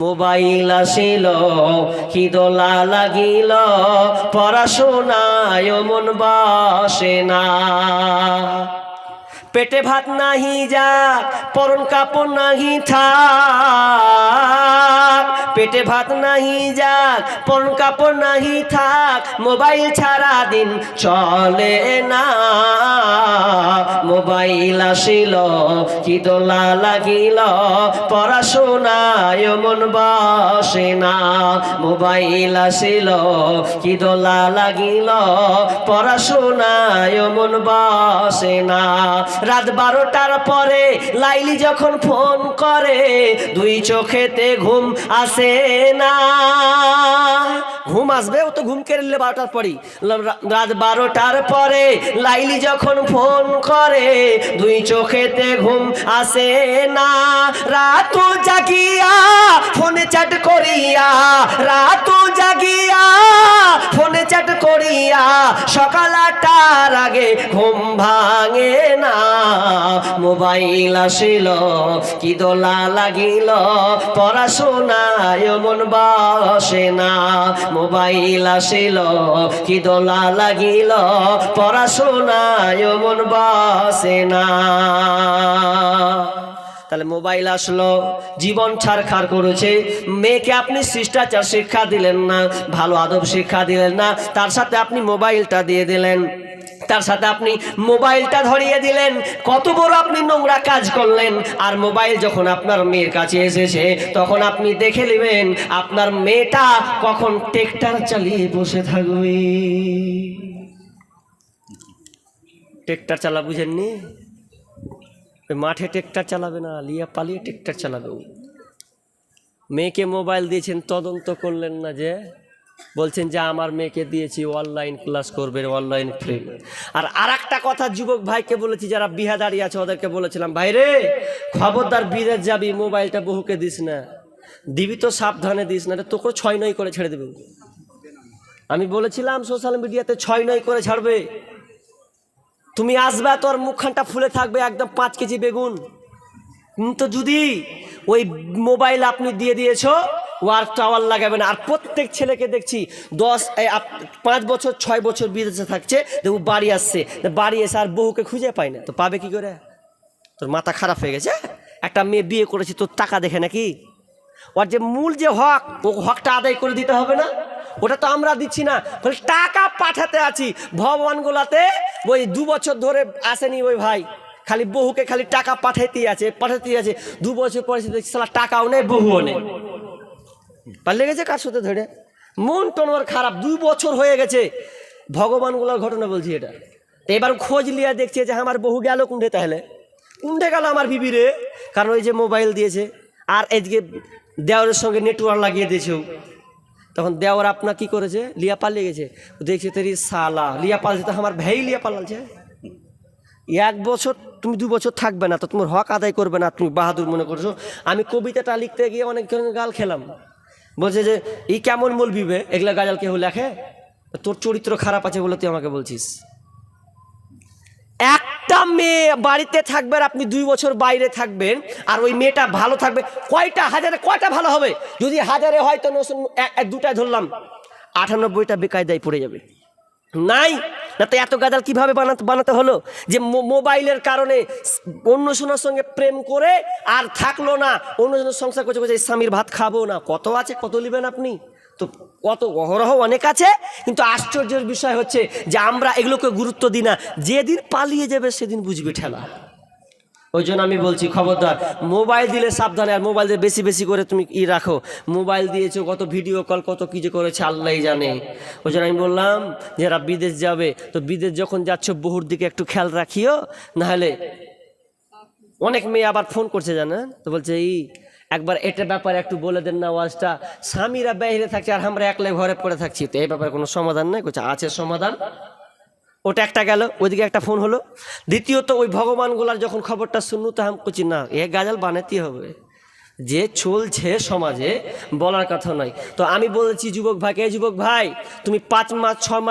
Mobile আসিল কি দোলা লাগিল, পড়াশোনায় মন বসে না। পেটে ভাত নাহি যাক, পরন কাপড় নাহি থাক। পেটে ভাত নাহি যাক, পরন কাপড় নাহি থাক, মোবাইল ছাড়া দিন চলে না। মোবাইল আসিল কি দোলা লাগিল, পড়াশোনায় মন বসে না। মোবাইল আসিল কি দোলা লাগিল, পড়াশোনায় মন বসে না। রাত 12টার পরে লাইলি যখন ফোন করে, দুই চোখেতে ঘুম আসে না। ঘুম আসবে, ও তো ঘুম কেড়ে নিলে 12টার পরই। রাত 12টার পরে লাইলি যখন ফোন করে, দুই চোখেতে ঘুম আসে না। রাত জাগিয়া ফোনে চ্যাট করিয়া, রাত জাগিয়া ফোনে চ্যাট করিয়া, সকাল 8টার আগে ঘুম ভাঙে না। মোবাইল আসিল কি দোলা লাগিল, পড়াশোনায় মন বসে না। মোবাইল আসিল কি দোলা লাগিল, পড়াশোনায় মন বসে না। তাহলে মোবাইল আসলো, জীবন ছাড়খাড় করেছে। মেয়েকে আপনি শিষ্টাচার শিক্ষা দিলেন না, ভালো আদব শিক্ষা দিলেন না, তার সাথে আপনি মোবাইলটা দিয়ে দিলেন, তার সাথে আপনি মোবাইলটা ধরিয়ে দিলেন। কত বড় আপনি নোংরা কাজ করলেন। আর মোবাইল যখন আপনার মেয়ের কাছে এসেছে, তখন আপনি দেখে নেবেন আপনার মেয়েটা কখন ট্রেক্টর চালিয়ে বসে থাকবে। ট্রেক্টর চালা বুঝেননি? মাঠে ট্রেক্টর চালাবে না, লিয়া পালিয়ে ট্রেক্টর চালাবে। মেয়েকে মোবাইল দিয়েছেন, তদন্ত করলেন না, যে বলছেন যে আমার মেয়েকে দিয়েছি অনলাইন ক্লাস করবে, অনলাইন ফ্রি। আর একটা কথা যুবক ভাইকে বলেছি, যারা বিহাদারি আছে ওদেরকে বলেছিলাম, ভাই রে খবরদার বিদেশ যাবি, মোবাইলটা বহুকে দিস না, দিবি তো সাবধানে দিস না, তোকে 6-9 করে ছেড়ে দেবে। আমি বলেছিলাম সোশ্যাল মিডিয়াতে 6-9 করে ছাড়বে। তুমি আসবে, তোর মুখখানটা ফুলে থাকবে একদম 5 কেজি বেগুন। কিন্তু যদি ওই মোবাইল আপনি দিয়ে দিয়েছো, ওয়ার্ক টাওয়ার লাগাবে না। আর প্রত্যেক ছেলেকে দেখছি 5 বছর 6 বছর বিদেশে থাকছে, দেখো বাড়ি আসছে, বাড়ি এসে আর বহুকে খুঁজে পায় না, তো পাবে কি করে? তোর মাথা খারাপ হয়ে গেছে? একটা মেয়ে বিয়ে করেছি তোর টাকা দেখে নাকি? ওর যে মূল যে হক, ও হকটা আদায় করে দিতে হবে না? ওটা তো আমরা দিচ্ছি না, টাকা পাঠাতে আছি ভবনগুলাতে। ওই 2 বছর ধরে আসেনি ওই ভাই, খালি বহুকে খালি টাকা পাঠাইতেই আছে। 2 বছর পরে দেখছি সালা টাকাও নেই, বহুও নেই। পাল্লে গেছে কার সাথে ধরে, মন টন ওর খারাপ। 2 বছর হয়ে গেছে, ভগবানগুলোর ঘটনা বলছি এটা। তো এবার খোঁজ লিয়া দেখছে যে আমার বহু গেল কুন্ডে, তাহলে কুন্ডে গেল আমার বিবি রে, কারণ ওই যে মোবাইল দিয়েছে। আর এদিকে দেওয়ারের সঙ্গে নেটওয়ার্ক লাগিয়ে দিয়েছে। তখন দেওয়ার আপনার কি করেছে, লিয়া পালিয়ে গেছে। দেখছে তেরি সালা লিয়া পালছে, তো আমার ভাই লিয়া পালালছে। 1 বছর তুমি 2 বছর থাকবে না, তো তোমার হক আদায় করবে না, তুমি বাহাদুর মনে করছো। আমি কবিতাটা লিখতে গিয়ে অনেক গাল খেলাম। বলছে যে ই কেমন বলবিবে, এগুলা গাজাল কেউ লেখে? তোর চরিত্র খারাপ আছে বলে তুই আমাকে বলছিস। একটা মেয়ে বাড়িতে থাকবে আর আপনি 2 বছর বাইরে থাকবেন, আর ওই মেয়েটা ভালো থাকবে। কয়টা ভালো হবে? যদি 1000 হয় তো 2টা ধরলাম, 98টা বেকায়দায় পড়ে যাবে। নাই না তো এত গাদাল কিভাবে বানাতে হলো? যে মোবাইলের কারণে অন্য সোনার সঙ্গে প্রেম করে আর থাকলো না, অন্য জনের সংসার করছে, করছে স্বামীর ভাত খাবো না। কত আছে, কত নেবেন আপনি? তো কত অহরহ অনেক আছে। কিন্তু আশ্চর্যের বিষয় হচ্ছে যে আমরা এগুলোকে গুরুত্ব দিই না। যেদিন পালিয়ে যাবে সেদিন বুঝবে ঠেলা। ওই জন্য আমি বলছি খবরদার, মোবাইল দিলে সাবধানে। আর মোবাইল দিয়ে বেশি বেশি করে তুমি রাখো। মোবাইল দিয়েছো, কত ভিডিও কল, কত কি যে করেছে আল্লাহ জানে। ওই জন্য আমি বললাম যারা বিদেশ যাবে, তো বিদেশ যখন যাচ্ছ বহুর দিকে একটু খেয়াল রাখিও, নাহলে অনেক মেয়ে আবার ফোন করছে জানেন, তো বলছে একবার এটা ব্যাপারে একটু বলে দেন না ওয়াজটা। স্বামীরা বাইরে থাকছে আর আমরা একলাই ঘরে পড়ে থাকছি, তো এই ব্যাপারে কোনো সমাধান নেই। আছে সমাধান। ওটা একটা গেল, ওইদিকে একটা ফোন হলো। দ্বিতীয়ত ওই ভগবানগুলার যখন খবরটা শুনলু, তো আমি করছি না, এ গাজাল বানাতেই হবে। যে চলছে সমাজে বলার কথা নয়। তো আমি বলেছি যুবক ভাইকে, যুবক ভাই তুমি 5 মাস 6 মাস